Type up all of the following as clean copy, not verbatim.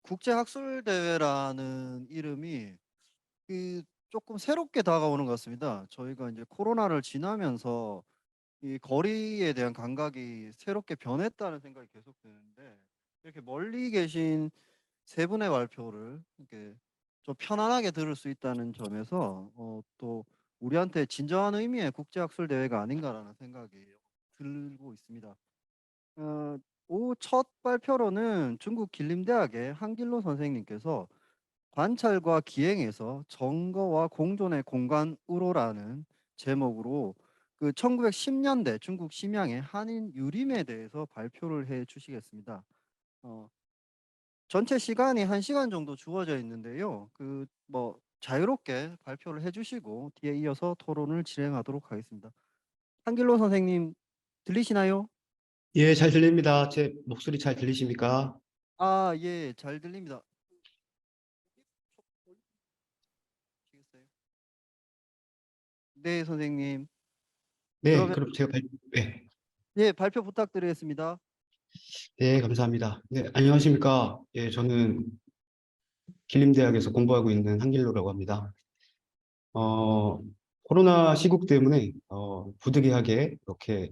국제학술대회라는 이름이 조금 새롭게 다가오는 것 같습니다. 저희가 이제 코로나를 지나면서 이 거리에 대한 감각이 새롭게 변했다는 생각이 계속 드는데, 이렇게 멀리 계신 세 분의 발표를 이렇게 좀 편안하게 들을 수 있다는 점에서 또 우리한테 진정한 의미의 국제학술대회가 아닌가라는 생각이 들고 있습니다. 오후 첫 발표로는 중국 길림대학의 한길로 선생님께서 관찰과 기행에서 정거와 공존의 공간 우로라는 제목으로 그 1910년대 중국 심양의 한인 유림에 대해서 발표를 해 주시겠습니다. 어, 전체 시간이 1시간 정도 주어져 있는데요. 자유롭게 발표를 해 주시고 뒤에 이어서 토론을 진행하도록 하겠습니다. 한길로 선생님 들리시나요? 예, 잘 들립니다. 제 목소리 잘 들리십니까? 아, 예, 잘 들립니다. 네, 선생님. 네, 그러면 그럼 제가 네, 예, 발표 부탁드리겠습니다. 네, 감사합니다. 네, 안녕하십니까? 예, 저는 길림대학에서 공부하고 있는 한길로라고 합니다. 어, 코로나 시국 때문에 부득이하게 이렇게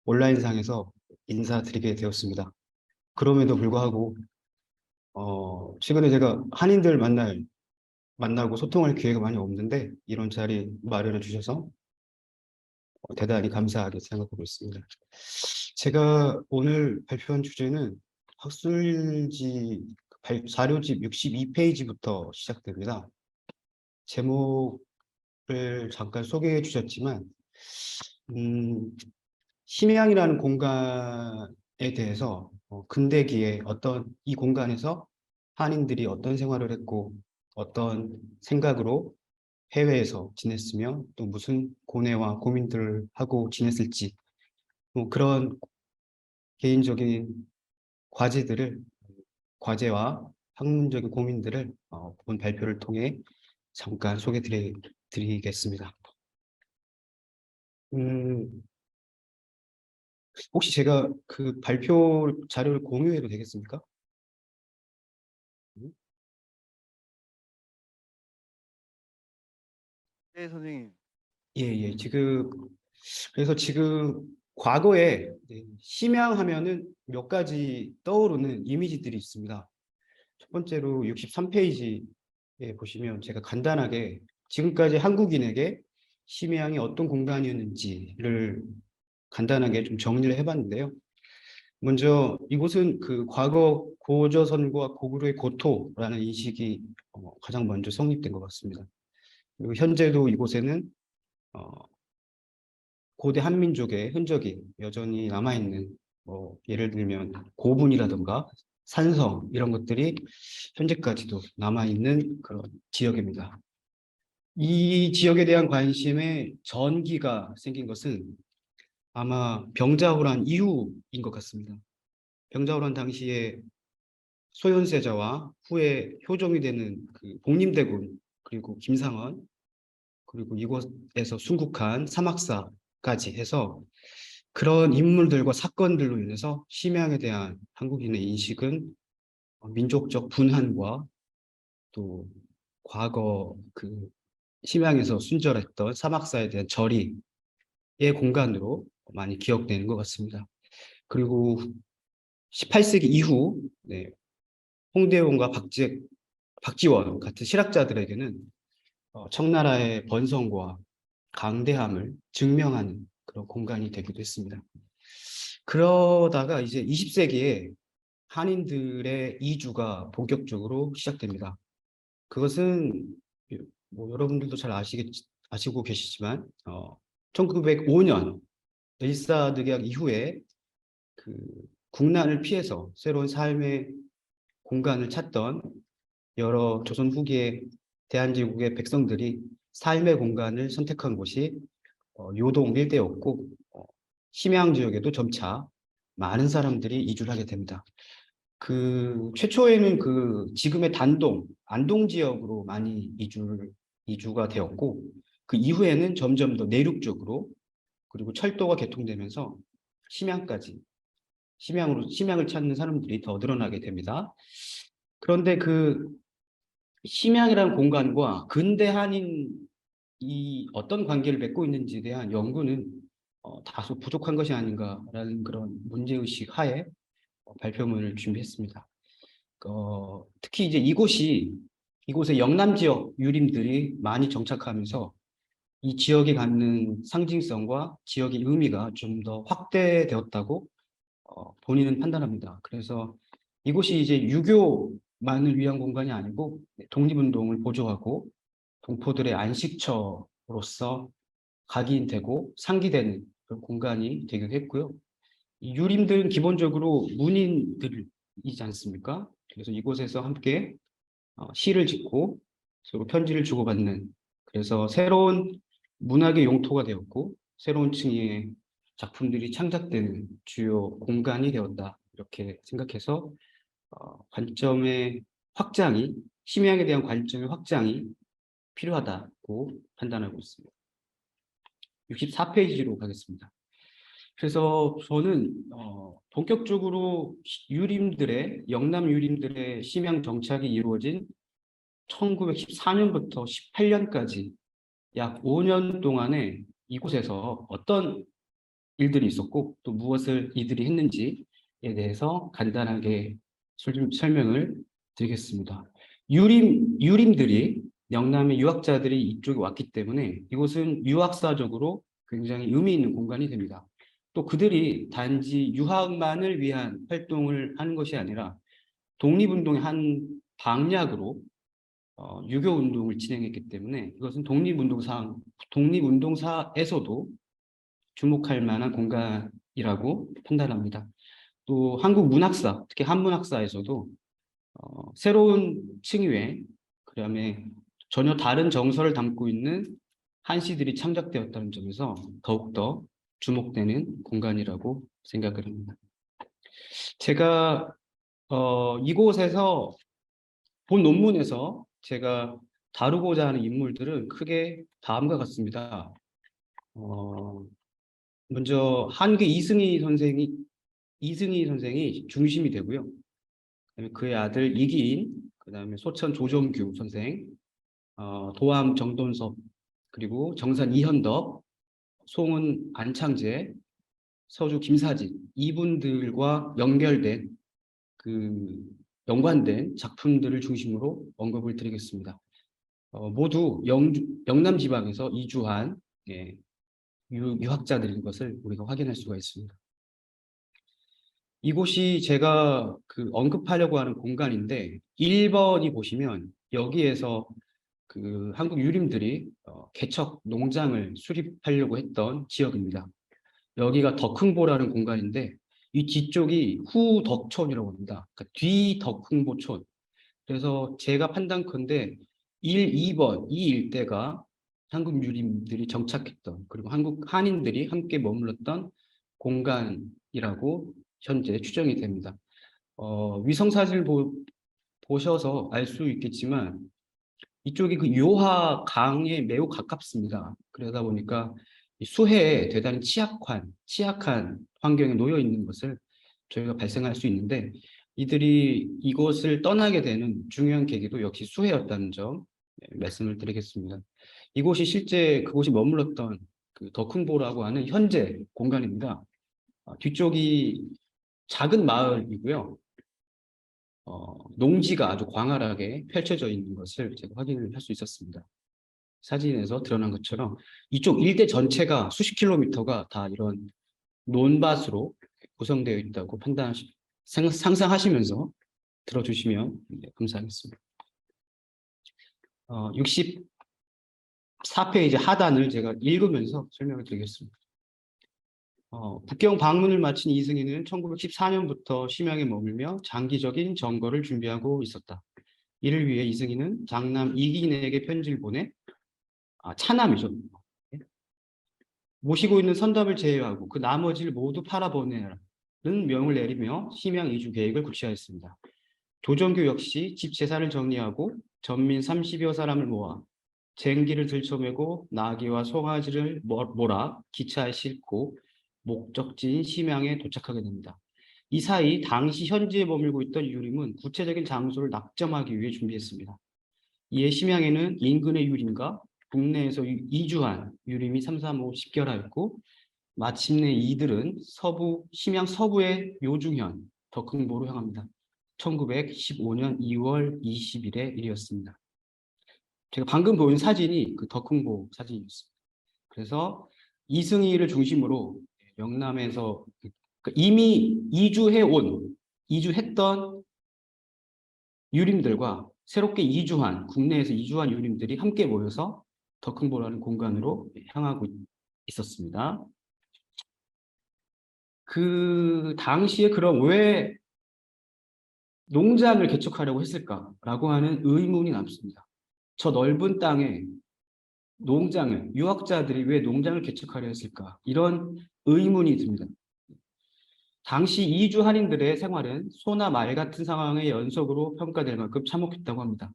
온라인상에서 인사드리게 되었습니다. 그럼에도 불구하고 최근에 제가 한인들 만나고 소통할 기회가 많이 없는데 이런 자리 마련해 주셔서 대단히 감사하게 생각하고 있습니다. 제가 오늘 발표한 주제는 학술지 자료집 62페이지부터 시작됩니다. 제목을 잠깐 소개해 주셨지만, 심양이라는 공간에 대해서 근대기에 어떤 이 공간에서 한인들이 어떤 생활을 했고 어떤 생각으로 해외에서 지냈으며 또 무슨 고뇌와 고민들을 하고 지냈을지 뭐 그런 개인적인 과제들을 과제와 학문적인 고민들을 본 발표를 통해 잠깐 드리겠습니다. 음, 혹시 제가 그 발표 자료를 공유해도 되겠습니까? 음? 네, 선생님. 예, 예. 그래서 지금 과거에 심양하면은 몇 가지 떠오르는 이미지들이 있습니다. 첫 번째로 63페이지에 보시면 제가 간단하게 지금까지 한국인에게 심양이 어떤 공간이었는지를 간단하게 좀 정리를 해봤는데요. 먼저 이곳은 그 과거 고조선과 고구려의 고토라는 인식이 가장 먼저 성립된 것 같습니다. 그리고 현재도 이곳에는 어, 고대 한민족의 흔적이 여전히 남아있는 예를 들면 고분이라든가 산성 이런 것들이 현재까지도 남아있는 그런 지역입니다. 이 지역에 대한 관심에 전기가 생긴 것은 아마 병자호란 이후인 것 같습니다. 병자호란 당시에 소현세자와 후에 효종이 되는 그 복림대군 그리고 김상원 그리고 이곳에서 순국한 사막사까지 해서 그런 인물들과 사건들로 인해서 심양에 대한 한국인의 인식은 민족적 분한과 또 과거 그 심양에서 순절했던 사막사에 대한 절의의 공간으로 많이 기억되는 것 같습니다. 그리고 18세기 이후 홍대원과 박지원 같은 실학자들에게는 청나라의 번성과 강대함을 증명하는 그런 공간이 되기도 했습니다. 그러다가 이제 20세기에 한인들의 이주가 본격적으로 시작됩니다. 그것은 뭐 여러분들도 잘 아시고 계시지만 1905년 일사득약 이후에 그 국난을 피해서 새로운 삶의 공간을 찾던 여러 조선 후기의 대한제국의 백성들이 삶의 공간을 선택한 곳이 요동 일대였고 심양 지역에도 점차 많은 사람들이 이주를 하게 됩니다. 그 최초에는 그 지금의 단동, 안동 지역으로 많이 이주가 되었고 그 이후에는 점점 더 내륙적으로 그리고 철도가 개통되면서 심양까지 심양을 찾는 사람들이 더 늘어나게 됩니다. 그런데 그 심양이라는 공간과 근대 한인 이 어떤 관계를 맺고 있는지에 대한 연구는 다소 부족한 것이 아닌가라는 그런 문제의식 하에 발표문을 준비했습니다. 특히 이제 이곳의 영남 지역 유림들이 많이 정착하면서 이 지역이 갖는 상징성과 지역의 의미가 좀 더 확대되었다고 본인은 판단합니다. 그래서 이곳이 이제 유교만을 위한 공간이 아니고 독립운동을 보조하고 동포들의 안식처로서 각인되고 상기되는 그런 공간이 되기도 했고요. 이 유림들은 기본적으로 문인들이지 않습니까? 그래서 이곳에서 함께 시를 짓고 서로 편지를 주고받는, 그래서 새로운 문학의 용토가 되었고 새로운 층의 작품들이 창작되는 주요 공간이 되었다, 이렇게 생각해서 관점의 확장이, 심양에 대한 관점의 확장이 필요하다고 판단하고 있습니다. 64페이지로 가겠습니다. 그래서 저는 본격적으로 영남 유림들의 심양 정착이 이루어진 1914년부터 18년까지 약 5년 동안에 이곳에서 어떤 일들이 있었고 또 무엇을 이들이 했는지에 대해서 간단하게 설명을 드리겠습니다. 유림들이, 영남의 유학자들이 이쪽에 왔기 때문에 이곳은 유학사적으로 굉장히 의미 있는 공간이 됩니다. 또 그들이 단지 유학만을 위한 활동을 하는 것이 아니라 독립운동의 한 방략으로 유교 운동을 진행했기 때문에 이것은 독립운동사에서도 주목할 만한 공간이라고 판단합니다. 또 한국 문학사, 특히 한문학사에서도 새로운 층위에 그다음에 전혀 다른 정서를 담고 있는 한시들이 창작되었다는 점에서 더욱더 주목되는 공간이라고 생각을 합니다. 제가 이곳에서 본 논문에서 제가 다루고자 하는 인물들은 크게 다음과 같습니다. 먼저 한계 이승희 선생이 중심이 되고요. 그다음에 그의 아들 이기인, 그다음에 소천 조정규 선생, 도암 정돈섭, 그리고 정산 이현덕, 송은 안창재, 서주 김사진, 이분들과 연관된 작품들을 중심으로 언급을 드리겠습니다. 모두 영남 지방에서 이주한 유학자들인 것을 우리가 확인할 수가 있습니다. 이곳이 제가 언급하려고 하는 공간인데 1번이 보시면 여기에서 한국 유림들이 개척 농장을 수립하려고 했던 지역입니다. 여기가 덕흥보라는 공간인데 이 뒤쪽이 후덕촌이라고 합니다. 그러니까 뒤덕흥보촌. 그래서 제가 판단컨대 1, 2번 이 일대가 한국 유림들이 정착했던, 그리고 한국 한인들이 함께 머물렀던 공간이라고 현재 추정이 됩니다. 위성사진을 보셔서 알 수 있겠지만 이쪽이 요하 강에 매우 가깝습니다. 그러다 보니까 수해에 대단히 취약한 환경에 놓여 있는 것을 저희가 발생할 수 있는데, 이들이 이곳을 떠나게 되는 중요한 계기도 역시 수해였다는 점 말씀을 드리겠습니다. 이곳이 실제 그곳이 머물렀던 덕흥보라고 하는 현재 공간입니다. 뒤쪽이 작은 마을이고요. 농지가 아주 광활하게 펼쳐져 있는 것을 제가 확인을 할 수 있었습니다. 사진에서 드러난 것처럼 이쪽 일대 전체가 수십 킬로미터가 다 이런 논밭으로 구성되어 있다고 상상하시면서 들어주시면 감사하겠습니다. 64페이지 하단을 제가 읽으면서 설명을 드리겠습니다. 북경 방문을 마친 이승희는 1914년부터 심양에 머물며 장기적인 점거를 준비하고 있었다. 이를 위해 이승희는 장남 이기인에게 편지를 보내 차남이죠. 모시고 있는 선담을 제외하고 그 나머지를 모두 팔아보내라는 명을 내리며 심양 이주 계획을 구체화했습니다. 조정규 역시 집 재산을 정리하고 전민 30여 사람을 모아 쟁기를 들쳐매고 나귀와 송아지를 몰아 기차에 싣고 목적지인 심양에 도착하게 됩니다. 이 사이 당시 현지에 머물고 있던 유림은 구체적인 장소를 낙점하기 위해 준비했습니다. 이에 심양에는 인근의 유림과 국내에서 이주한 유림이 삼삼오오 집결하였고 마침내 이들은 심양 서부의 묘중현 덕흥보로 향합니다. 1915년 2월 20일의 일이었습니다. 제가 방금 보여준 사진이 그 덕흥보 사진이었습니다. 그래서 이승희를 중심으로 영남에서 이미 이주했던 유림들과 새롭게 국내에서 이주한 유림들이 함께 모여서 덕흥보라는 공간으로 향하고 있었습니다. 그 당시에 그럼 왜 농장을 개척하려고 했을까라고 하는 의문이 남습니다. 저 넓은 땅에 유학자들이 왜 농장을 개척하려 했을까? 이런 의문이 듭니다. 당시 이주 한인들의 생활은 소나 말 같은 상황의 연속으로 평가될 만큼 참혹했다고 합니다.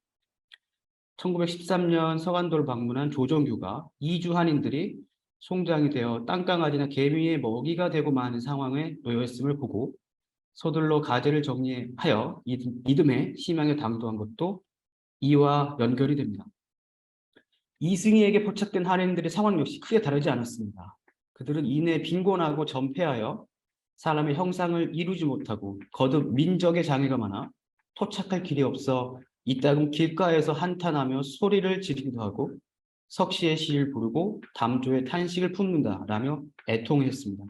1913년 서간도를 방문한 조정규가 이주 한인들이 송장이 되어 땅강아지나 개미의 먹이가 되고 마는 상황에 놓여 있음을 보고 서둘러 가재를 정리하여 이듬해 심양에 당도한 것도 이와 연결이 됩니다. 이승희에게 포착된 한인들의 상황 역시 크게 다르지 않았습니다. 그들은 이내 빈곤하고 전폐하여 사람의 형상을 이루지 못하고 거듭 민족의 장애가 많아 토착할 길이 없어 이따금 길가에서 한탄하며 소리를 지르기도 하고 석시의 시를 부르고 담조의 탄식을 품는다라며 애통했습니다.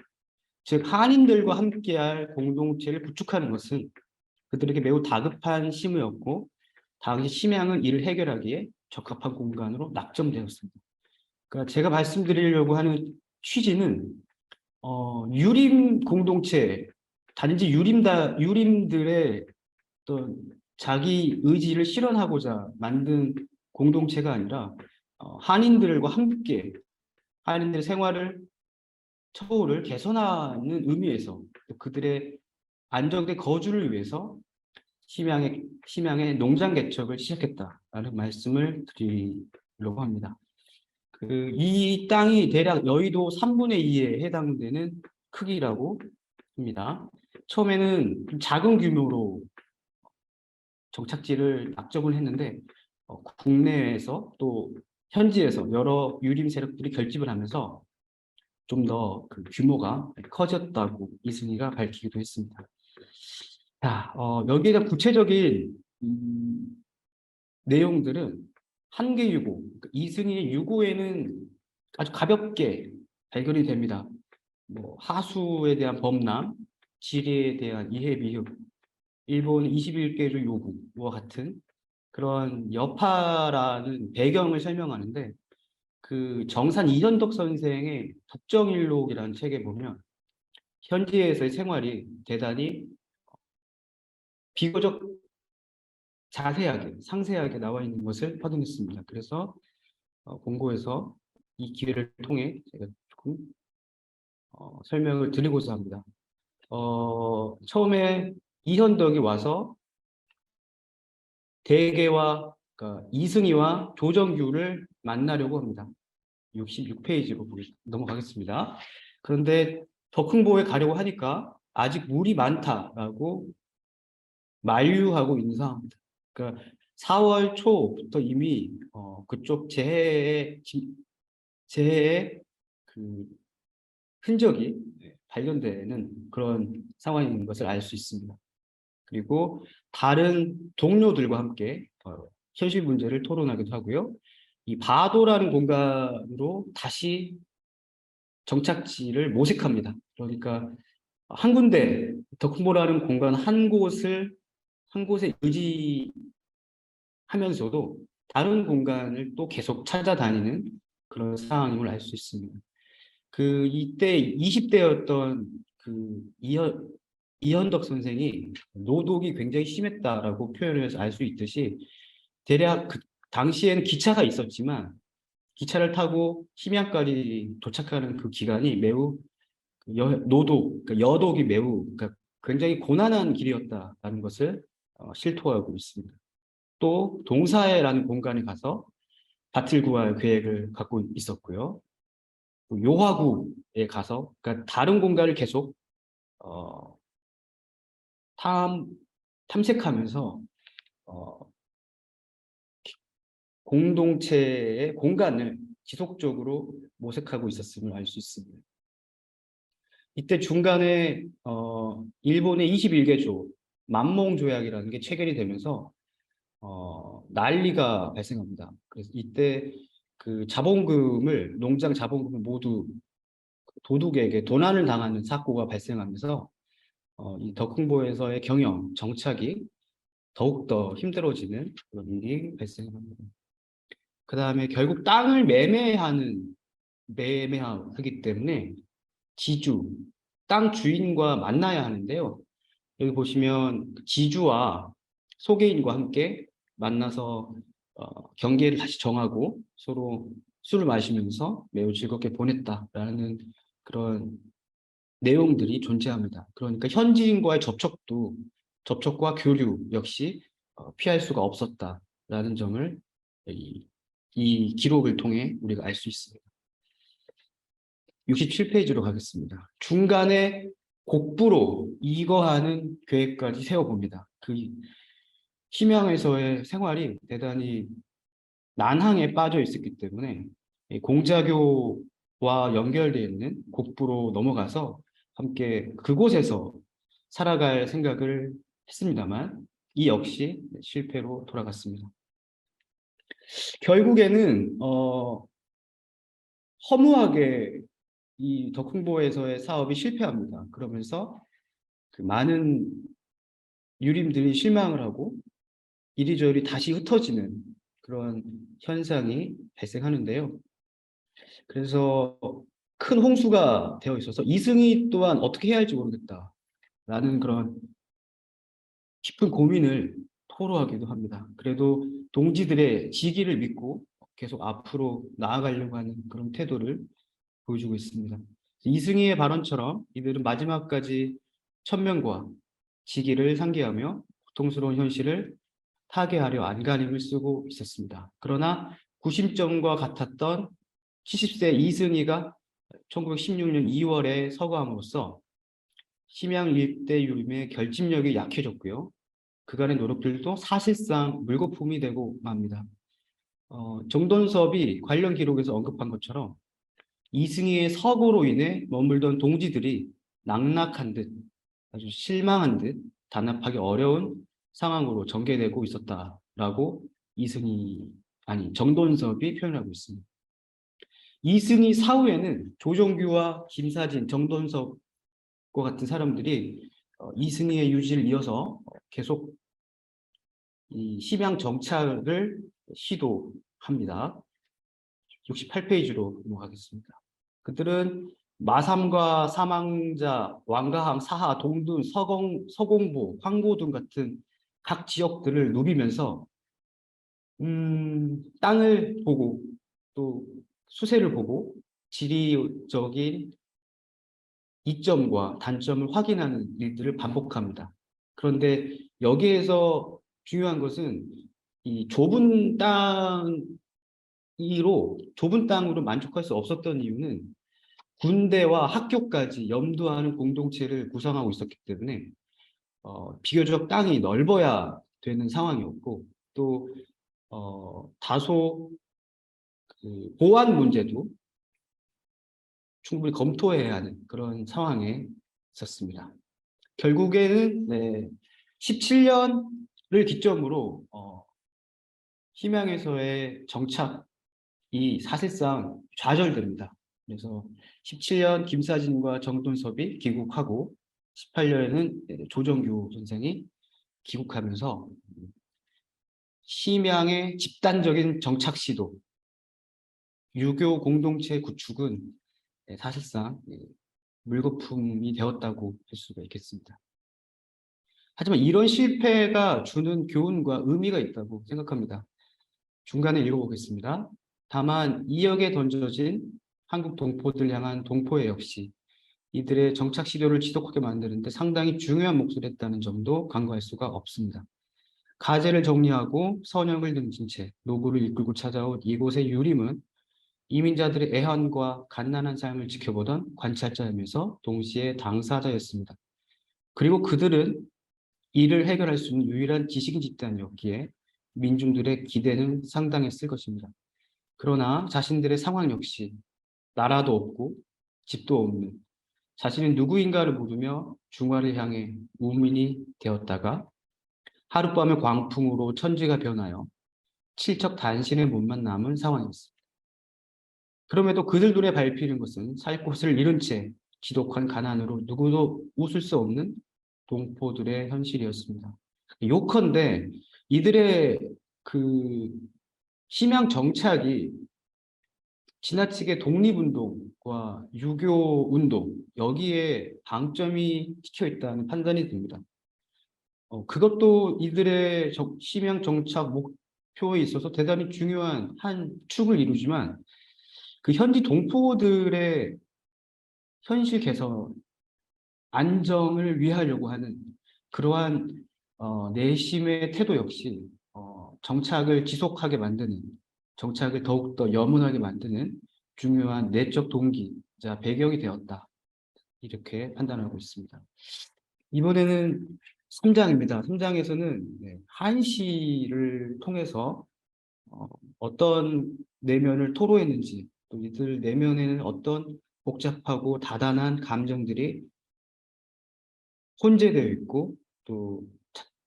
즉 한인들과 함께할 공동체를 구축하는 것은 그들에게 매우 다급한 심의였고 당시 심양은 이를 해결하기에 적합한 공간으로 낙점되었습니다. 그러니까 제가 말씀드리려고 하는 취지는 유림 공동체, 단지 유림들의 어떤 자기 의지를 실현하고자 만든 공동체가 아니라 한인들과 함께 한인들의 처우를 개선하는 의미에서 그들의 안정된 거주를 위해서 심양의 농장 개척을 시작했다라는 말씀을 드리려고 합니다. 이 땅이 대략 여의도 3분의 2에 해당되는 크기라고 합니다. 처음에는 좀 작은 규모로 정착지를 낙점을 했는데 국내에서 또 현지에서 여러 유림 세력들이 결집을 하면서 좀 더 그 규모가 커졌다고 이승희가 밝히기도 했습니다. 자, 여기에 대한 구체적인 내용들은 한계 유고, 이승희의 유고에는 아주 가볍게 발견이 됩니다. 뭐 하수에 대한 범람, 지리에 대한 이해 미흡, 일본 21개조 요구와 같은 그런 여파라는 배경을 설명하는데 그 정산 이현덕 선생의 북정일록이라는 책에 보면 현지에서의 생활이 대단히 비교적 상세하게 나와 있는 것을 확인했습니다. 그래서 공고에서 이 기회를 통해 제가 조금 설명을 드리고자 합니다. 처음에 이현덕이 와서 그러니까 이승희와 조정규를 만나려고 합니다. 66페이지로 넘어가겠습니다. 그런데 덕흥보에 가려고 하니까 아직 물이 많다라고 만류하고 있는 상황입니다. 그러니까 4월 초부터 이미 그쪽 재해의 그 흔적이 발견되는 그런 상황인 것을 알 수 있습니다. 그리고 다른 동료들과 함께 현실 문제를 토론하기도 하고요. 이 바도라는 공간으로 다시 정착지를 모색합니다. 그러니까 한 군데, 덕흥보라는 공간 한 곳에 의지하면서도 다른 공간을 또 계속 찾아다니는 그런 상황임을 알 수 있습니다. 이때 20대였던 이현덕 선생이 노독이 굉장히 심했다라고 표현을 해서 알 수 있듯이 대략 그 당시에는 기차가 있었지만 기차를 타고 심양까지 도착하는 그 기간이 매우 그러니까 여독이 그러니까 굉장히 고난한 길이었다라는 것을 실토하고 있습니다. 또 동사해라는 공간에 가서 밭을 구할 계획을 갖고 있었고요. 또 요화구에 가서 그러니까 다른 공간을 계속 탐색하면서 공동체의 공간을 지속적으로 모색하고 있었음을 알 수 있습니다. 이때 중간에 일본의 21개조 만몽 조약이라는 게 체결이 되면서 난리가 발생합니다. 그래서 이때 그 자본금을 농장 자본금을 모두 도둑에게 도난을 당하는 사고가 발생하면서 이 덕흥보에서의 경영 정착이 더욱더 힘들어지는 그런 일이 발생합니다. 그 다음에 결국 땅을 매매하기 때문에 지주, 땅 주인과 만나야 하는데요. 여기 보시면 지주와 소개인과 함께 만나서 경계를 다시 정하고 서로 술을 마시면서 매우 즐겁게 보냈다라는 그런 내용들이 존재합니다. 그러니까 현지인과의 접촉과 교류 역시 피할 수가 없었다라는 점을 이 기록을 통해 우리가 알 수 있습니다. 67페이지로 가겠습니다. 중간에 곡부로 이거하는 계획까지 세워봅니다. 그 심양에서의 생활이 대단히 난항에 빠져 있었기 때문에 공자교와 연결되어 있는 곡부로 넘어가서 함께 그곳에서 살아갈 생각을 했습니다만 이 역시 실패로 돌아갔습니다. 결국에는 허무하게 이 덕흥보에서의 사업이 실패합니다. 그러면서 그 많은 유림들이 실망을 하고 이리저리 다시 흩어지는 그런 현상이 발생하는데요. 그래서 큰 홍수가 되어 있어서 이승이 또한 어떻게 해야 할지 모르겠다라는 그런 깊은 고민을 토로하기도 합니다. 그래도 동지들의 지기를 믿고 계속 앞으로 나아가려고 하는 그런 태도를 보여주고 있습니다. 이승희의 발언처럼 이들은 마지막까지 천명과 지기를 상기하며 고통스러운 현실을 타개하려 안간힘을 쓰고 있었습니다. 그러나 구심점과 같았던 70세 이승희가 1916년 2월에 서거함으로써 심양 일대 유림의 결집력이 약해졌고요. 그간의 노력들도 사실상 물거품이 되고 맙니다. 정돈섭이 관련 기록에서 언급한 것처럼 이승희의 서거로 인해 머물던 동지들이 낙낙한 듯 아주 실망한 듯 단합하기 어려운 상황으로 전개되고 있었다라고 정돈섭이 표현하고 있습니다. 이승희 사후에는 조정규와 김사진, 정돈섭과 같은 사람들이 이승희의 유지를 이어서 계속 이 심양 정착을 시도합니다. 68페이지로 넘어가겠습니다. 그들은 마삼과 사망자, 왕가항, 사하, 동둔, 서공보, 황고등 같은 각 지역들을 누비면서 땅을 보고 또 수세를 보고 지리적인 이점과 단점을 확인하는 일들을 반복합니다. 그런데 여기에서 중요한 것은 이 좁은 땅으로 만족할 수 없었던 이유는 군대와 학교까지 염두하는 공동체를 구성하고 있었기 때문에 비교적 땅이 넓어야 되는 상황이었고 또 다소 그 보안 문제도 충분히 검토해야 하는 그런 상황에 있었습니다. 결국에는 17년을 기점으로 심양에서의 정착이 사실상 좌절됩니다. 그래서 17년 김사진과 정돈섭이 귀국하고 18년에는 조정규 선생이 귀국하면서 심양의 집단적인 정착 시도, 유교 공동체 구축은 사실상 물거품이 되었다고 할 수가 있겠습니다. 하지만 이런 실패가 주는 교훈과 의미가 있다고 생각합니다. 중간에 읽어보겠습니다. 다만 이역에 던져진 한국 동포들 향한 동포애 역시 이들의 정착 시도를 지속하게 만드는데 상당히 중요한 몫을 했다는 점도 간과할 수가 없습니다. 가재를 정리하고 선역을 등진 채 노구를 이끌고 찾아온 이곳의 유림은 이민자들의 애환과 갓난한 삶을 지켜보던 관찰자이면서 동시에 당사자였습니다. 그리고 그들은 이를 해결할 수 있는 유일한 지식 집단이었기에 민중들의 기대는 상당했을 것입니다. 그러나 자신들의 상황 역시 나라도 없고 집도 없는 자신은 누구인가를 모르며 중화를 향해 우민이 되었다가 하룻밤의 광풍으로 천지가 변하여 칠척단신의 몸만 남은 상황이었습니다. 그럼에도 그들 눈에 밟히는 것은 살 곳을 잃은 채 지독한 가난으로 누구도 웃을 수 없는 동포들의 현실이었습니다. 요컨대 이들의 그 심양 정착이 지나치게 독립운동과 유교운동 여기에 방점이 찍혀 있다는 판단이 듭니다. 그것도 이들의 심양 정착 목표에 있어서 대단히 중요한 한 축을 이루지만 그 현지 동포들의 현실 개선, 안정을 위하려고 하는 그러한 내심의 태도 역시 정착을 지속하게 만드는, 정착을 더욱더 염원하게 만드는 중요한 내적 동기자 배경이 되었다. 이렇게 판단하고 있습니다. 이번에는 3장입니다. 3장에서는 한시를 통해서 어떤 내면을 토로했는지, 또 이들 내면에는 어떤 복잡하고 다단한 감정들이 혼재되어 있고 또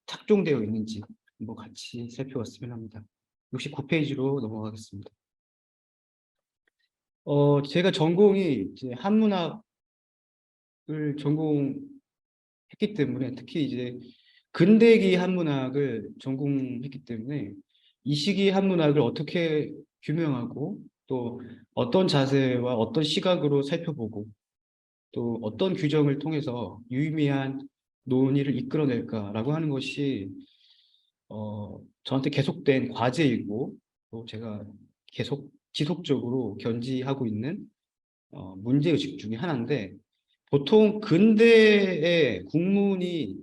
착종되어 있는지 한번 같이 살펴봤으면 합니다. 69페이지로 넘어가겠습니다. 제가 전공이 이제 한문학을 전공했기 때문에 특히 이제 근대기 한문학을 전공했기 때문에 이 시기 한문학을 어떻게 규명하고 또 어떤 자세와 어떤 시각으로 살펴보고 또 어떤 규정을 통해서 유의미한 논의를 이끌어낼까라고 하는 것이 저한테 계속된 과제이고 또 제가 계속 지속적으로 견지하고 있는 문제의식 중에 하나인데 보통 근대의 국문이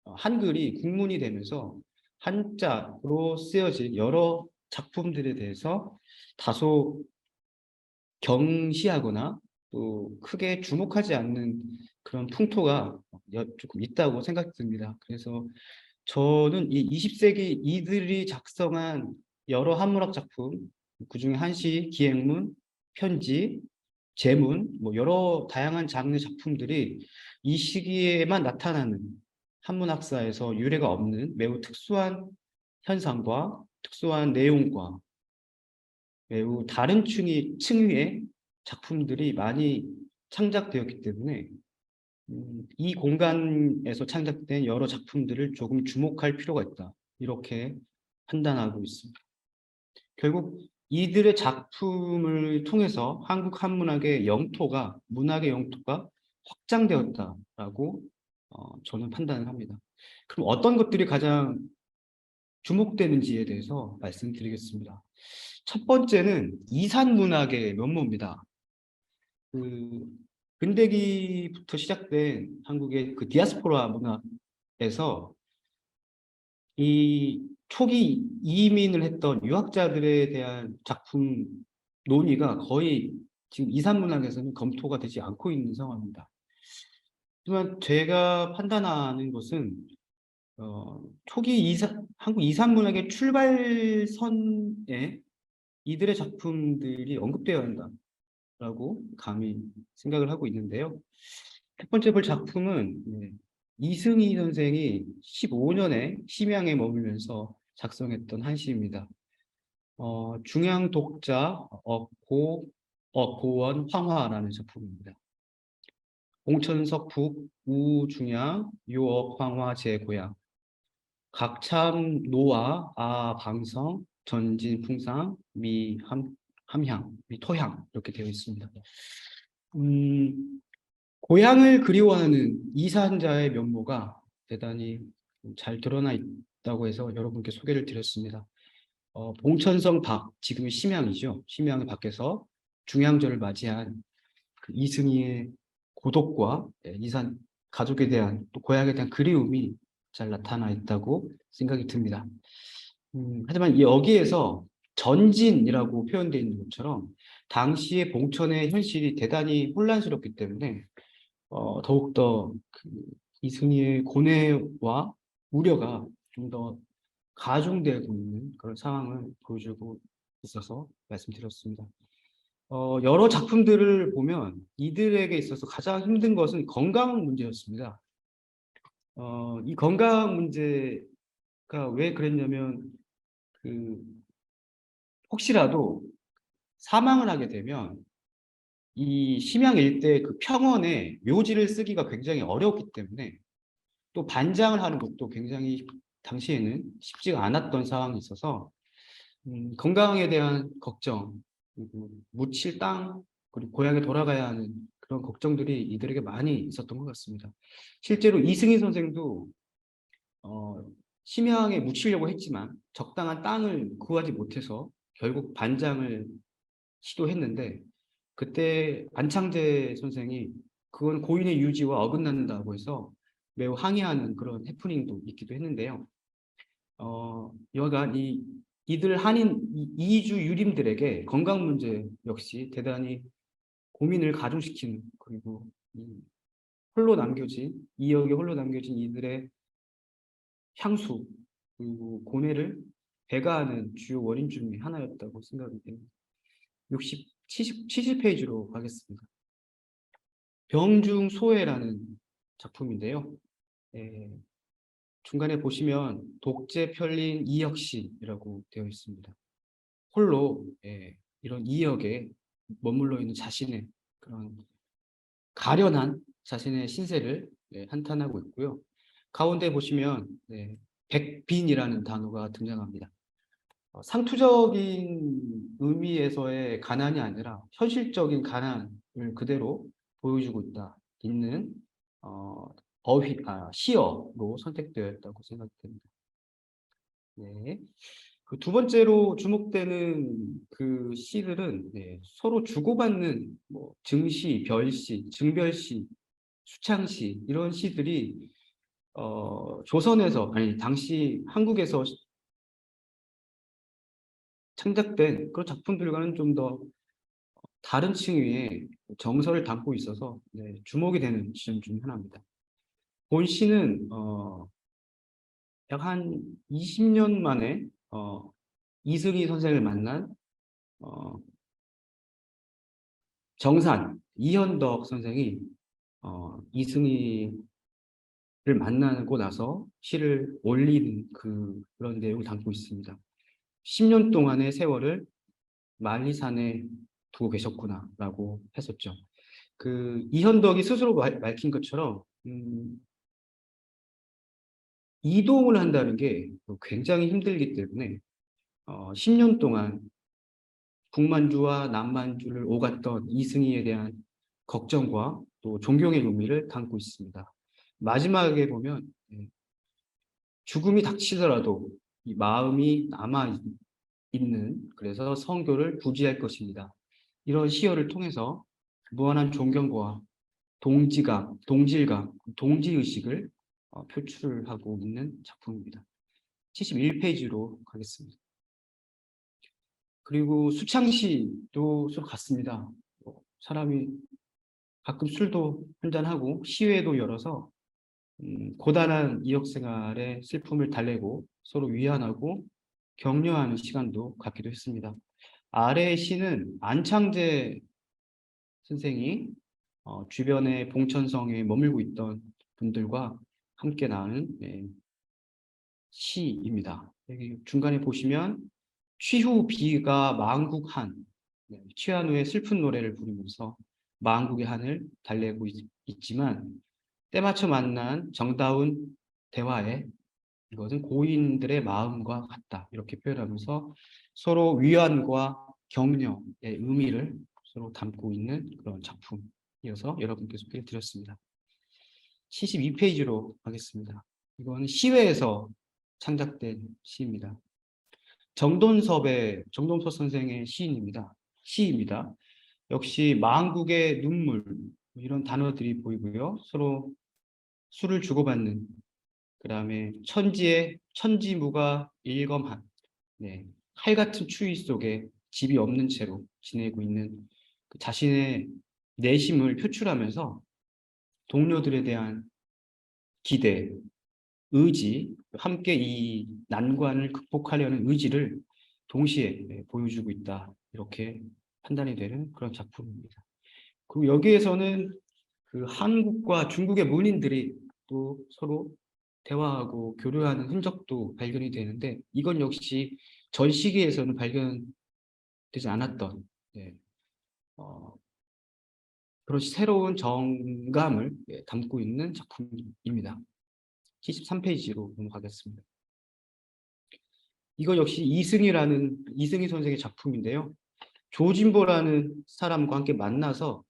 한글이 국문이 되면서 한자로 쓰여진 여러 작품들에 대해서 다소 경시하거나 또 크게 주목하지 않는 그런 풍토가 조금 있다고 생각이 듭니다. 그래서 저는 이 20세기 이들이 작성한 여러 한문학 작품, 그중에 한시, 기행문, 편지, 제문, 뭐 여러 다양한 장르 작품들이 이 시기에만 나타나는 한문학사에서 유례가 없는 매우 특수한 현상과 특수한 내용과 매우 다른 층위의 작품들이 많이 창작되었기 때문에 이 공간에서 창작된 여러 작품들을 조금 주목할 필요가 있다. 이렇게 판단하고 있습니다. 결국 이들의 작품을 통해서 한국 한문학의 영토가, 문학의 영토가 확장되었다라고 저는 판단을 합니다. 그럼 어떤 것들이 가장 주목되는지에 대해서 말씀드리겠습니다. 첫 번째는 이산 문학의 면모입니다. 그 근대기부터 시작된 한국의 그 디아스포라 문화에서 이 초기 이민을 했던 유학자들에 대한 작품 논의가 거의 지금 이산 문학에서는 검토가 되지 않고 있는 상황입니다. 하지만 제가 판단하는 것은 초기 한국 이산 문학의 출발선에 이들의 작품들이 언급되어야 한다라고 감히 생각을 하고 있는데요. 첫 번째 볼 작품은 이승희 선생이 15년에 심양에 머물면서 작성했던 한시입니다. 중양 독자 고원 황화라는 작품입니다. 공천석 북 우중양 요업 황화 제고향 각참 노와 방성 전진 풍상 함향 토향 이렇게 되어 있습니다. 고향을 그리워하는 이산자의 면모가 대단히 잘 드러나 있다고 해서 여러분께 소개를 드렸습니다. 봉천성 밖, 지금의 심양이죠. 심양 밖에서 중양절을 맞이한 그 이승희의 고독과 이산 가족에 대한 또 고향에 대한 그리움이 잘 나타나 있다고 생각이 듭니다. 하지만 여기에서 전진이라고 표현되어 있는 것처럼 당시의 봉천의 현실이 대단히 혼란스럽기 때문에 더욱더 그 이승희의 고뇌와 우려가 좀 더 가중되고 있는 그런 상황을 보여주고 있어서 말씀드렸습니다. 여러 작품들을 보면 이들에게 있어서 가장 힘든 것은 건강 문제였습니다. 이 건강 문제가 왜 그랬냐면 그 혹시라도 사망을 하게 되면 이 심양 일대 그 평원에 묘지를 쓰기가 굉장히 어려웠기 때문에 또 반장을 하는 것도 굉장히 당시에는 쉽지가 않았던 상황이 있어서 건강에 대한 걱정, 그리고 묻힐 땅, 그리고 고향에 돌아가야 하는 그런 걱정들이 이들에게 많이 있었던 것 같습니다. 실제로 이승희 선생도 심양에 묻히려고 했지만 적당한 땅을 구하지 못해서 결국 반장을 시도했는데 그때 안창제 선생이 그건 고인의 유지와 어긋난다고 해서 매우 항의하는 그런 해프닝도 있기도 했는데요. 여하간 이들 한인 이주 유림들에게 건강 문제 역시 대단히 고민을 가중시키는, 그리고 홀로 남겨진, 이역에 홀로 남겨진 이들의 향수 그리고 고뇌를 배가하는 주요 원인 중에 하나였다고 생각이 됩니다. 70페이지로 가겠습니다. 병중소해라는 작품인데요. 예, 중간에 보시면 독재 편린 이혁신이라고 되어 있습니다. 홀로 이런 이역에 머물러 있는 자신의 그런 가련한 자신의 신세를 한탄하고 있고요. 가운데 보시면 백빈이라는 단어가 등장합니다. 상투적인 의미에서의 가난이 아니라 현실적인 가난을 그대로 보여주고 있는 시어로 선택되었다고 생각됩니다. 네. 그 두 번째로 주목되는 그 시들은 서로 주고받는 뭐 증시, 별시, 증별시, 수창시 이런 시들이 조선에서 아니 당시 한국에서 창작된 그런 작품들과는 좀 더 다른 층위의 정서를 담고 있어서 주목이 되는 지점 중 하나입니다. 본 시는 약 한 20년 만에 이승희 선생을 만난 정산 이현덕 선생이 이승희를 만나고 나서 시를 올리는 그런 내용을 담고 있습니다. 10년 동안의 세월을 만리산에 두고 계셨구나라고 했었죠. 그 이현덕이 스스로 밝힌 것처럼 이동을 한다는 게 굉장히 힘들기 때문에 10년 동안 북만주와 남만주를 오갔던 이승희에 대한 걱정과 또 존경의 의미를 담고 있습니다. 마지막에 보면 죽음이 닥치더라도 이 마음이 남아 있는, 그래서 성교를 부지할 것입니다. 이런 시어를 통해서 무한한 존경과 동지감, 동질감, 동지의식을 표출하고 있는 작품입니다. 71페이지로 가겠습니다. 그리고 수창시도 좀 같습니다. 사람이 가끔 술도 한잔하고 시회도 열어서 고단한 이역 생활의 슬픔을 달래고 서로 위안하고 격려하는 시간도 갖기도 했습니다. 아래의 시는 안창제 선생이 주변의 봉천성에 머물고 있던 분들과 함께 나눈 시입니다. 여기 중간에 보시면 취후 비가 망국한, 취한 후에 슬픈 노래를 부르면서 망국의 한을 달래고 있지만 때맞춰 만난 정다운 대화에 이것은 고인들의 마음과 같다 이렇게 표현하면서 서로 위안과 격려의 의미를 서로 담고 있는 그런 작품이어서 여러분께 소개해 드렸습니다. 72페이지로 가겠습니다. 이건 시외에서 창작된 시입니다. 정돈섭 선생의 시입니다. 역시 망국의 눈물 이런 단어들이 보이고요. 서로 술을 주고받는, 그다음에 천지무가 일검한, 칼 같은 추위 속에 집이 없는 채로 지내고 있는 그 자신의 내심을 표출하면서 동료들에 대한 기대, 의지, 함께 이 난관을 극복하려는 의지를 동시에 보여주고 있다. 이렇게 판단이 되는 그런 작품입니다. 그리고 여기에서는 그 한국과 중국의 문인들이 또 서로 대화하고 교류하는 흔적도 발견이 되는데 이건 역시 전 시기에서는 발견되지 않았던 어, 그런 새로운 정감을 담고 있는 작품입니다. 73페이지로 넘어가겠습니다. 이거 역시 이승희 선생의 작품인데요. 조진보라는 사람과 함께 만나서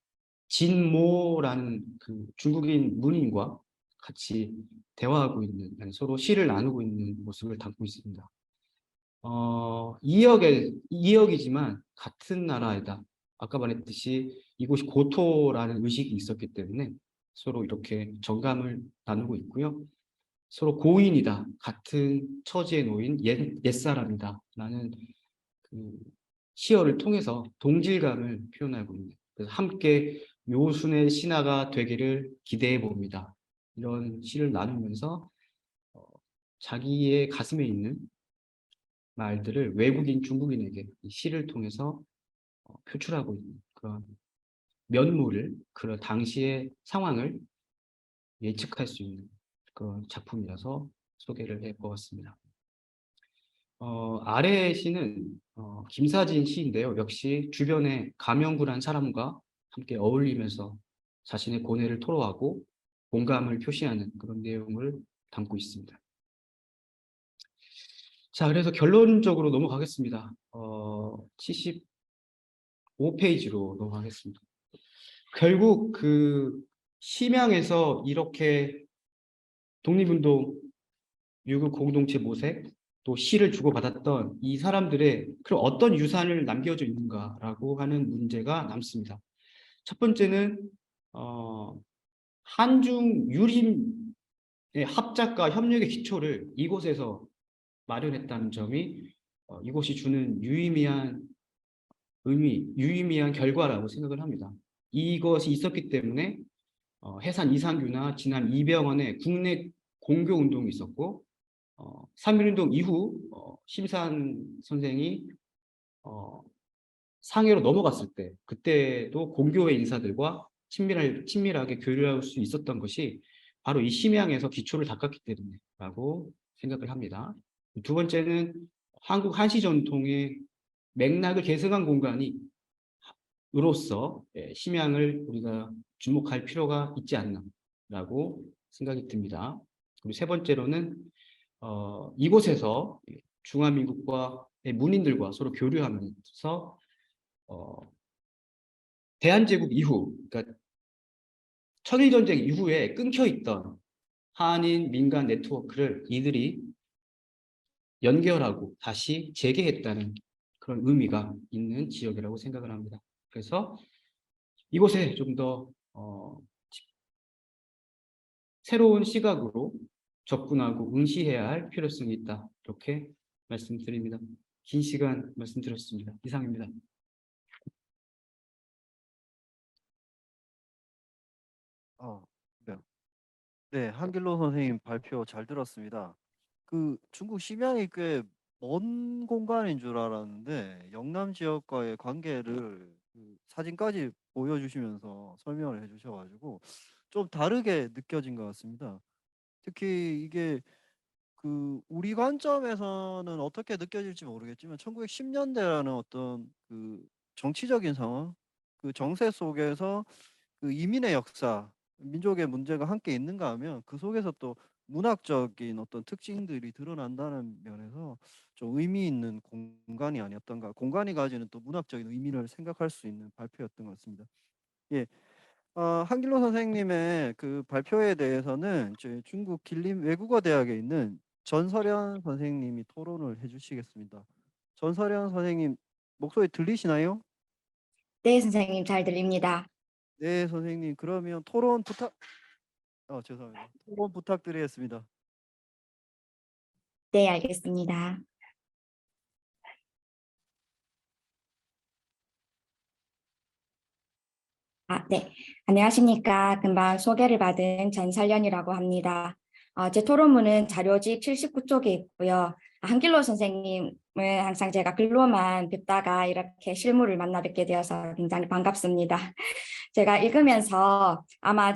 진모라는 그 중국인 문인과 같이 대화하고 있는, 서로 시를 나누고 있는 모습을 담고 있습니다. 이역이지만 같은 나라이다. 아까 말했듯이 이곳이 고토라는 의식이 있었기 때문에 서로 이렇게 정감을 나누고 있고요. 서로 고인이다. 같은 처지에 놓인 옛사람이다. 라는 그 시어를 통해서 동질감을 표현하고 있는. 그래서 함께 묘순의 신하가 되기를 기대해 봅니다. 이런 시를 나누면서 어, 자기의 가슴에 있는 말들을 외국인 중국인에게 이 시를 통해서 표출하고 있는 그런 면모를, 그런 당시의 상황을 예측할 수 있는 그런 작품이라서 소개를 해보았습니다. 아래 시는 김사진 시인데요. 역시 주변에 가명구란 사람과 함께 어울리면서 자신의 고뇌를 토로하고 공감을 표시하는 그런 내용을 담고 있습니다. 자, 그래서 결론적으로 넘어가겠습니다. 75페이지로 넘어가겠습니다. 결국 그 심양에서 이렇게 독립운동, 유교 공동체 모색, 또 시를 주고받았던 이 사람들의 그럼 어떤 유산을 남겨져 있는가라고 하는 문제가 남습니다. 첫 번째는 한중 유림의 합작과 협력의 기초를 이곳에서 마련했다는 점이 이곳이 주는 유의미한 의미, 유의미한 결과라고 생각을 합니다. 이것이 있었기 때문에 해산 이상규나 진안 이병헌의 국내 공교 운동이 있었고 3.1운동 이후 심산 선생이 상해로 넘어갔을 때 그때도 공교회 인사들과 친밀하게 교류할 수 있었던 것이 바로 이 심양에서 기초를 닦았기 때문이라고 생각을 합니다. 두 번째는 한국 한시 전통의 맥락을 계승한 공간이 으로서 심양을 우리가 주목할 필요가 있지 않나라고 생각이 듭니다. 그리고 세 번째로는 이곳에서 중화민국과의 문인들과 서로 교류하면서 대한제국 이후, 그러니까 청일전쟁 이후에 끊겨있던 한인 민간 네트워크를 이들이 연결하고 다시 재개했다는 그런 의미가 있는 지역이라고 생각을 합니다. 그래서 이곳에 좀 더 새로운 시각으로 접근하고 응시해야 할 필요성이 있다. 이렇게 말씀드립니다. 긴 시간 말씀드렸습니다. 이상입니다. 어, 네. 네, 한길로 선생님 발표 잘 들었습니다. 그 중국 심양이 꽤 먼 공간인 줄 알았는데 영남 지역과의 관계를 그 사진까지 보여주시면서 설명을 해주셔가지고 좀 다르게 느껴진 것 같습니다. 특히 이게 그 우리 관점에서는 어떻게 느껴질지 모르겠지만 1910년대라는 어떤 그 정치적인 상황, 그 정세 속에서 그 이민의 역사, 민족의 문제가 함께 있는가 하면 그 속에서 또 문학적인 어떤 특징들이 드러난다는 면에서 좀 의미 있는 공간이 아니었던가, 공간이 가지는 또 문학적인 의미를 생각할 수 있는 발표였던 것 같습니다. 예, 한길로 선생님의 그 발표에 대해서는 저희 중국 길림 외국어대학에 있는 전설현 선생님이 토론을 해주시겠습니다. 전설현 선생님 목소리 들리시나요? 네, 선생님 잘 들립니다. 네, 선생님 그러면 토론 부탁. 죄송합니다. 토론 부탁드리겠습니다. 네, 알겠습니다. 네. 안녕하십니까. 금방 소개를 받은 전설련이라고 합니다. 제 토론문은 자료집 79쪽에 있고요. 한길로 선생님을 항상 제가 글로만 뵙다가 이렇게 실물을 만나 뵙게 되어서 굉장히 반갑습니다. 제가 읽으면서 아마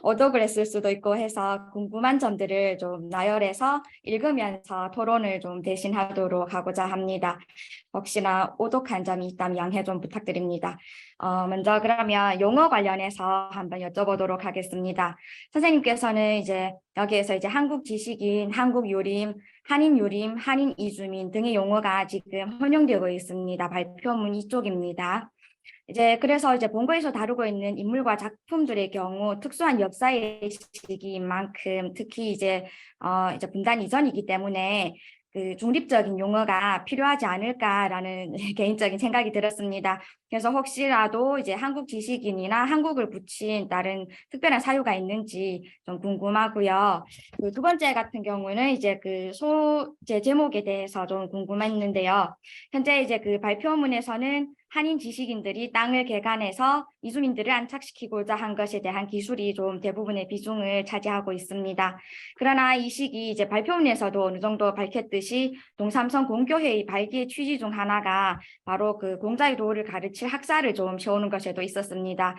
오독을 했을 수도 있고 해서 궁금한 점들을 좀 나열해서 읽으면서 토론을 좀 대신하도록 하고자 합니다. 혹시나 오독한 점이 있다면 양해 좀 부탁드립니다. 먼저 그러면 용어 관련해서 한번 여쭤보도록 하겠습니다. 선생님께서는 이제 여기에서 이제 한국 지식인, 한국 요림, 한인 요림, 한인 이주민 등의 용어가 지금 혼용되고 있습니다. 발표문 이쪽입니다. 이제 그래서 이제 본거에서 다루고 있는 인물과 작품들의 경우 특수한 역사의 시기인 만큼 특히 이제 분단 이전이기 때문에 그 중립적인 용어가 필요하지 않을까라는 개인적인 생각이 들었습니다. 그래서 혹시라도 이제 한국 지식인이나 한국을 붙인 다른 특별한 사유가 있는지 좀 궁금하고요. 그 두 번째 같은 경우는 이제 그 소재 제목에 대해서 좀 궁금했는데요. 현재 이제 그 발표문에서는 한인 지식인들이 땅을 개간해서 이주민들을 안착시키고자 한 것에 대한 기술이 좀 대부분의 비중을 차지하고 있습니다. 그러나 이 시기 이제 발표문에서도 어느 정도 밝혔듯이 동삼성 공교회의 발기의 취지 중 하나가 바로 그 공자의 도를 가르칠 학사를 좀 세우는 것에도 있었습니다.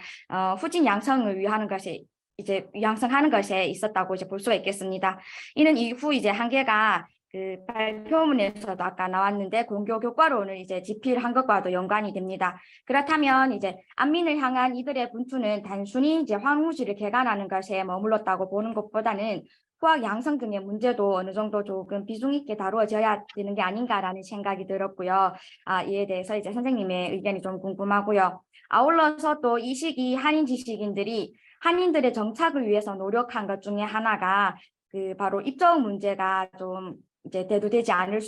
후진 양성을 위하는 것이 이제 양성하는 것에 있었다고 이제 볼 수가 있겠습니다. 이는 이후 이제 한계가 그 발표문에서도 아까 나왔는데 공교 교과론을 이제 집필한 것과도 연관이 됩니다. 그렇다면 이제 안민을 향한 이들의 분투는 단순히 이제 황무지를 개간하는 것에 머물렀다고 보는 것보다는 후학 양성 등의 문제도 어느 정도 조금 비중 있게 다루어져야 되는 게 아닌가라는 생각이 들었고요. 이에 대해서 이제 선생님의 의견이 좀 궁금하고요. 아울러서 또 이 시기 한인 지식인들이 한인들의 정착을 위해서 노력한 것 중에 하나가 그 바로 입적 문제가 좀 이제 대두되지 않을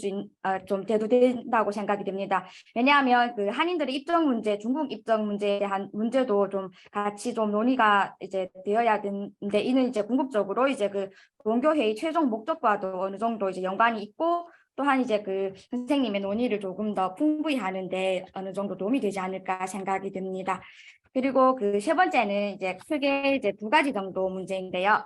좀 대두된다고 생각이 됩니다. 왜냐하면 그 한인들의 입적 문제, 중국 입적 문제에 대한 문제도 좀 같이 좀 논의가 이제 되어야 되는데 이는 이제 궁극적으로 이제 그 공교회의 최종 목적과도 어느 정도 이제 연관이 있고 또한 이제 그 선생님의 논의를 조금 더 풍부히 하는데 어느 정도 도움이 되지 않을까 생각이 듭니다. 그리고 그 세 번째는 이제 크게 이제 두 가지 정도 문제인데요.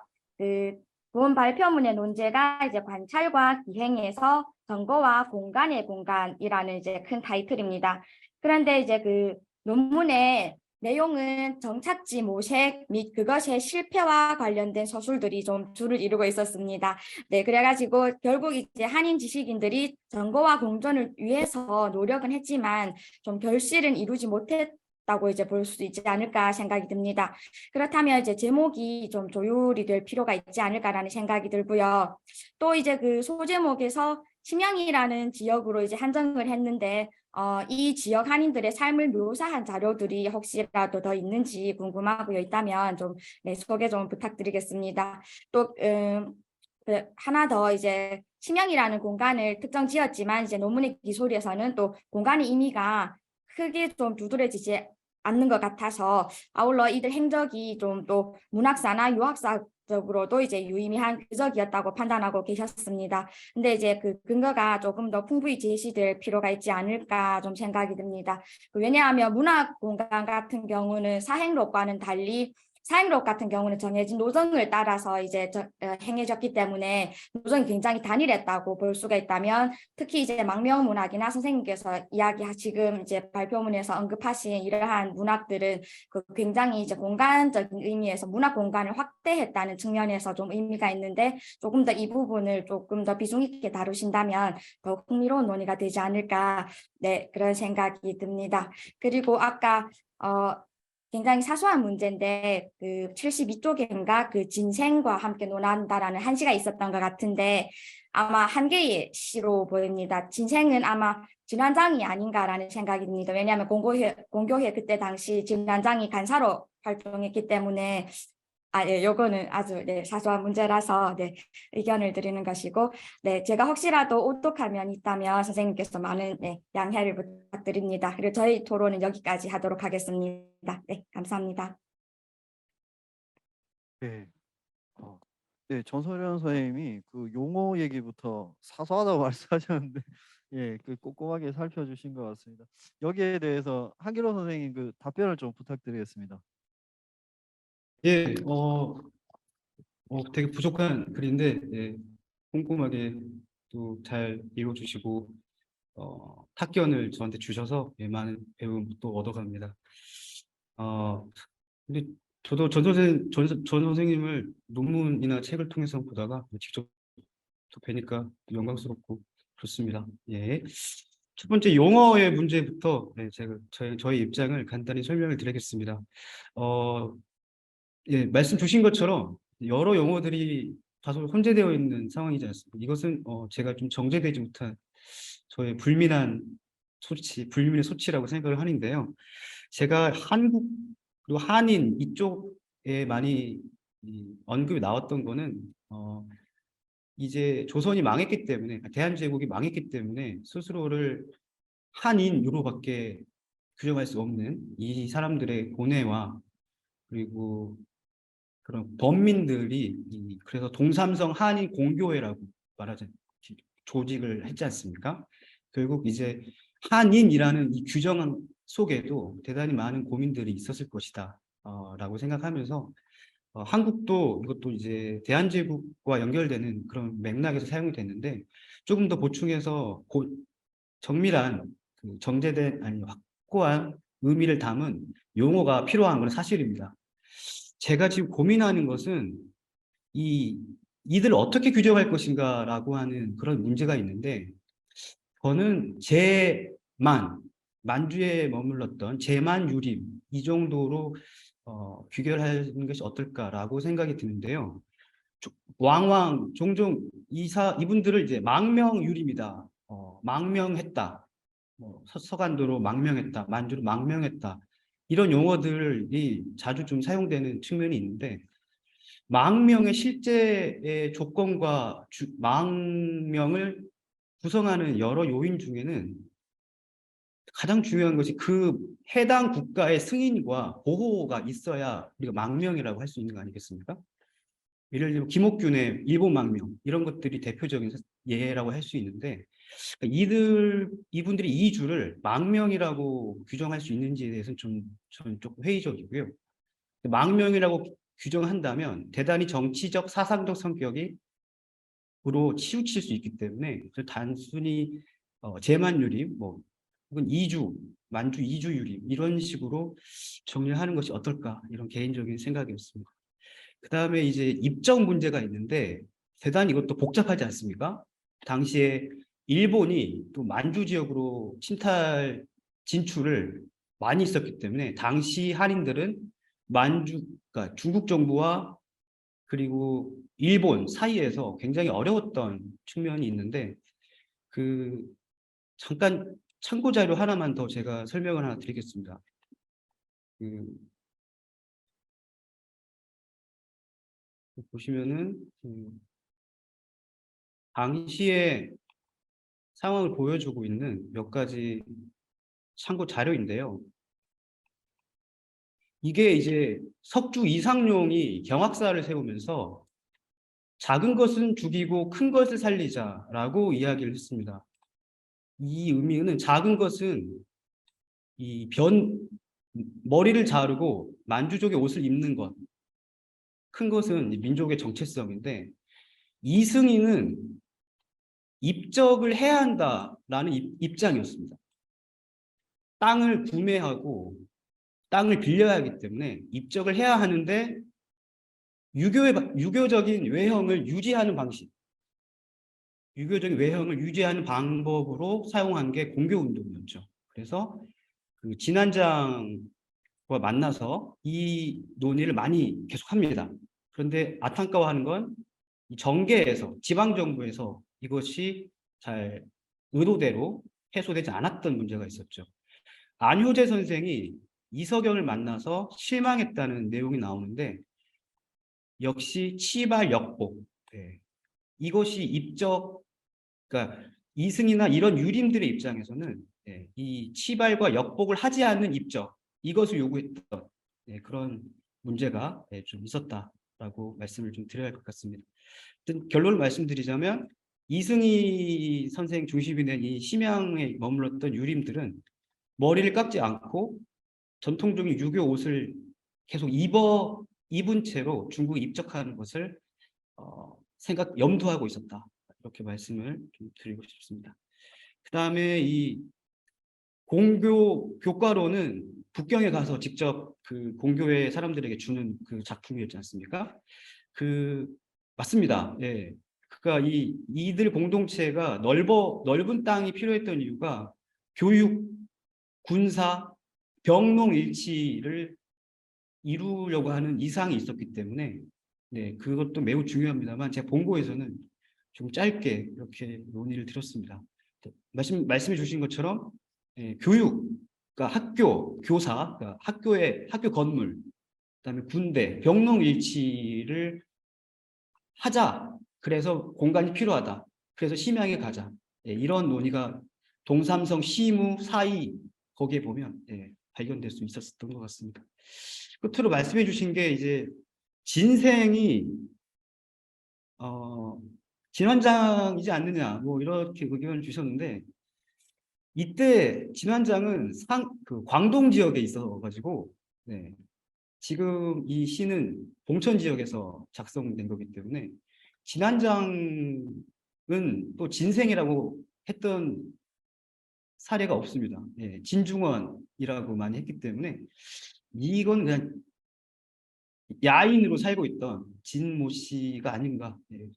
본 발표문의 논제가 이제 관찰과 기행에서 정보와 공간의 공간이라는 이제 큰 타이틀입니다. 그런데 이제 그 논문의 내용은 정착지 모색 및 그것의 실패와 관련된 서술들이 좀 주를 이루고 있었습니다. 네, 그래가지고 결국 이제 한인 지식인들이 정보와 공존을 위해서 노력은 했지만 좀 결실은 이루지 못했다고 이제 볼 수 있지 않을까 생각이 듭니다. 그렇다면 이제 제목이 좀 조율이 될 필요가 있지 않을까라는 생각이 들고요. 또 이제 그 소제목에서 심양이라는 지역으로 이제 한정을 했는데 이 지역 한인들의 삶을 묘사한 자료들이 혹시라도 더 있는지 궁금하고요. 있다면 좀 소개 좀 부탁드리겠습니다. 또 하나 더 이제 심양이라는 공간을 특정 지었지만 이제 논문의 기소리에서는 또 공간의 의미가 크게 좀 두드러지지 않는 것 같아서 아울러 이들 행적이 좀 또 문학사나 유학사적으로도 이제 유의미한 궤적이었다고 판단하고 계셨습니다. 근데 이제 그 근거가 조금 더 풍부히 제시될 필요가 있지 않을까 좀 생각이 듭니다. 왜냐하면 문학 공간 같은 경우는 사행록과는 달리 사행록 같은 경우는 정해진 노정을 따라서 이제 행해졌기 때문에 노정이 굉장히 단일했다고 볼 수가 있다면 특히 이제 망명문학이나 선생님께서 지금 이제 발표문에서 언급하신 이러한 문학들은 그 굉장히 이제 공간적인 의미에서 문학 공간을 확대했다는 측면에서 좀 의미가 있는데 조금 더 이 부분을 조금 더 비중 있게 다루신다면 더욱 흥미로운 논의가 되지 않을까 네 그런 생각이 듭니다. 그리고 아까 굉장히 사소한 문제인데 그 72쪽인가 그 진생과 함께 논한다라는 한시가 있었던 것 같은데 아마 한 개의 시로 보입니다. 진생은 아마 진환장이 아닌가라는 생각이 듭니다. 왜냐하면 공교회 그때 당시 진환장이 간사로 활동했기 때문에 예, 요거는 아주 사소한 문제라서 의견을 드리는 것이고 제가 혹시라도 오똑한 면이 있다면 선생님께서 많은 양해를 부탁드립니다. 그리고 저희 토론은 여기까지 하도록 하겠습니다. 네, 감사합니다. 네. 네, 전소련 선생님이 그 용어 얘기부터 사소하다고 말씀하셨는데 그 꼼꼼하게 살펴주신 것 같습니다. 여기에 대해서 한길호 선생님 그 답변을 좀 부탁드리겠습니다. 예, 되게 부족한 글인데 예, 꼼꼼하게 또 잘 읽어주시고 탁견을 저한테 주셔서 예, 많은 배움 또 얻어갑니다. 근데 저도 전 선생님을 논문이나 책을 통해서 보다가 직접 또 뵈니까 영광스럽고 좋습니다. 예. 첫 번째 용어의 문제부터 네, 제가 저희 입장을 간단히 설명을 드리겠습니다. 어, 예, 말씀 주신 것처럼 여러 용어들이 다소 혼재되어 있는 상황이지 않습니까? 이것은 제가 좀 정제되지 못한 저의 불민의 소치라고 생각을 하는데요. 제가 한국 그리고 한인 이쪽에 많이 언급이 나왔던 거는 이제 조선이 망했기 때문에 대한제국이 망했기 때문에 스스로를 한인으로밖에 규정할 수 없는 이 사람들의 고뇌와 그리고 그런 범민들이 그래서 동삼성 한인 공교회라고 말하자 조직을 했지 않습니까? 결국 이제 한인이라는 이 규정 속에도 대단히 많은 고민들이 있었을 것이다 라고 생각하면서 한국도 이것도 이제 대한제국과 연결되는 그런 맥락에서 사용이 됐는데 조금 더 보충해서 정밀한 정제된 아니 확고한 의미를 담은 용어가 필요한 건 사실입니다. 제가 지금 고민하는 것은 이들을 어떻게 규정할 것인가라고 하는 그런 문제가 있는데 저는 만주에 머물렀던 제만유림 이 정도로 규결하는 것이 어떨까라고 생각이 드는데요. 종종 이분들을 이제 망명유림이다, 망명했다, 서간도로 망명했다, 만주로 망명했다 이런 용어들이 자주 좀 사용되는 측면이 있는데 망명의 실제의 조건과 망명을 구성하는 여러 요인 중에는 가장 중요한 것이 그 해당 국가의 승인과 보호가 있어야 우리가 망명이라고 할 수 있는 거 아니겠습니까? 예를 들면 김옥균의 일본 망명 이런 것들이 대표적인 예라고 할 수 있는데 이분들이 이 주를 망명이라고 규정할 수 있는지에 대해서는 저는 조금 회의적이고요. 망명이라고 규정한다면 대단히 정치적 사상적 성격으로 치우칠 수 있기 때문에 단순히 제만유림 혹은 만주 이주유림 이런 식으로 정리를 하는 것이 어떨까 이런 개인적인 생각이었습니다. 그 다음에 이제 입적 문제가 있는데 대단히 이것도 복잡하지 않습니까? 당시에 일본이 또 만주 지역으로 진출을 많이 있었기 때문에 당시 한인들은 그러니까 중국 정부와 그리고 일본 사이에서 굉장히 어려웠던 측면이 있는데 잠깐 참고 자료 하나만 더 제가 설명을 하나 드리겠습니다. 보시면은 당시의 상황을 보여주고 있는 몇 가지 참고 자료인데요. 이게 이제 석주 이상룡이 경학사를 세우면서 작은 것은 죽이고 큰 것을 살리자라고 이야기를 했습니다. 이 의미는 작은 것은 머리를 자르고 만주족의 옷을 입는 것, 큰 것은 민족의 정체성인데 이승희는 입적을 해야 한다라는 입장이었습니다. 땅을 구매하고 땅을 빌려야 하기 때문에 입적을 해야 하는데 유교적인 외형을 유지하는 방법으로 사용한 게 공교운동이었죠. 그래서 진안장과 만나서 이 논의를 많이 계속합니다. 그런데 안타까워하는 건 정계에서 지방정부에서 이것이 잘 의도대로 해소되지 않았던 문제가 있었죠. 안효재 선생이 이석영을 만나서 실망했다는 내용이 나오는데 역시 치발역복 이것이 그러니까 이승이나 이런 유림들의 입장에서는 이 치발과 역복을 하지 않는 입적 이것을 요구했던 그런 문제가 좀 있었다라고 말씀을 좀 드려야 할 것 같습니다. 결론을 말씀드리자면 이승희 선생 중심이 된 이 심양에 머물렀던 유림들은 머리를 깎지 않고 전통적인 유교 옷을 계속 입은 채로 중국에 입적하는 것을 염두하고 있었다. 이렇게 말씀을 좀 드리고 싶습니다. 그다음에 이 공교 교과로는 북경에 가서 직접 그 공교회 사람들에게 주는 그 작품이었지 않습니까? 맞습니다. 예. 그러니까 이들 공동체가 넓은 땅이 필요했던 이유가 교육, 군사, 병농 일치를 이루려고 하는 이상이 있었기 때문에 네, 그것도 매우 중요합니다만 제가 본고에서는 좀 짧게 이렇게 논의를 드렸습니다. 말씀해 주신 것처럼 교육, 그러니까 학교, 교사, 그러니까 학교 건물, 그다음에 군대, 병농 일치를 하자. 그래서 공간이 필요하다. 그래서 심양에 가자. 이런 논의가 동삼성 시무 사이 거기에 보면 발견될 수 있었던 것 같습니다. 끝으로 말씀해 주신 게 이제 진생이 진원장이지 않느냐 뭐 이렇게 의견을 주셨는데 이때 진원장은 그 광동 지역에 있어 가지고 네, 지금 이 시는 봉천 지역에서 작성된 거기 때문에 진원장은 또 진생이라고 했던 사례가 없습니다. 예, 진중원이라고 많이 했기 때문에 이건 그냥 야인으로 살고 있던 진모 씨가 아닌가. 예,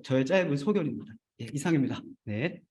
저의 짧은 소견입니다. 예, 이상입니다. 네.